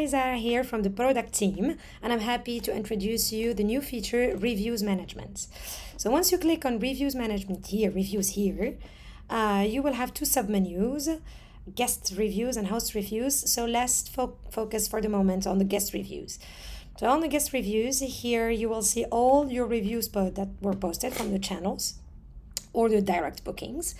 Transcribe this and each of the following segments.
hi, Zara here from the product team, and I'm happy to introduce you the new feature, Reviews Management. So once you click on Reviews Management here, Reviews here, you will have two submenus, Guest Reviews and Host Reviews. So let's focus for the moment on the Guest Reviews. So on the Guest Reviews, here you will see all your reviews that were posted from the channels or the direct bookings.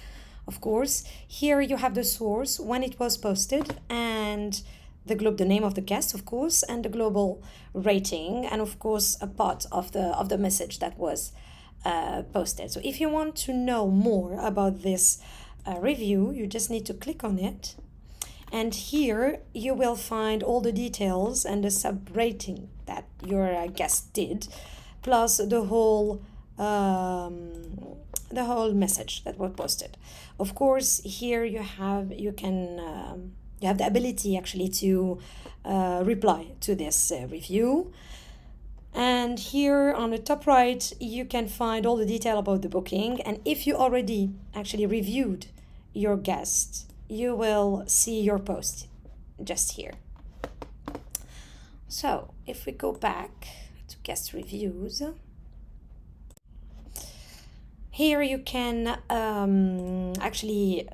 Of course, here you have the source, when it was posted, and the name of the guest, of course, and the global rating, and of course a part of the message that was posted. So if you want to know more about this review, you just need to click on it, and here you will find all the details and the sub rating that your guest did, plus the whole message that was posted. Of course, here you have the ability actually to reply to this review. And here on the top right, you can find all the detail about the booking. And if you already actually reviewed your guest, you will see your post just here. So if we go back to guest reviews, here you can actually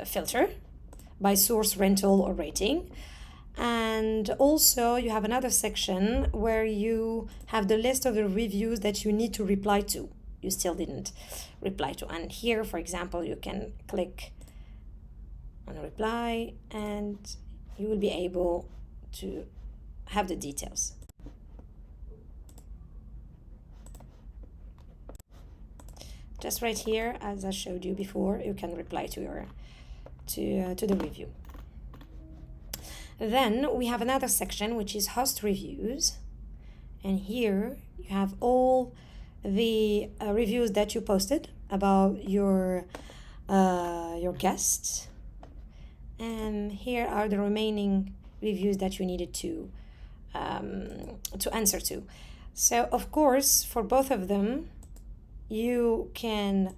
filter by source, rental, or rating. And also you have another section where you have the list of the reviews that you need to reply to, you still didn't reply to. And here, for example, you can click on reply and you will be able to have the details. Just right here, as I showed you before, you can reply to the review. Then we have another section which is host reviews, and here you have all the reviews that you posted about your guests, and here are the remaining reviews that you needed to answer to. So of course, for both of them, you can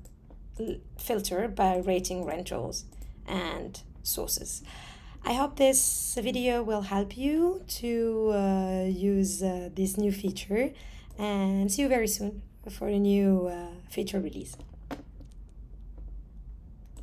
filter by rating, rentals, and sources. I hope this video will help you to use this new feature, and see you very soon for a new feature release.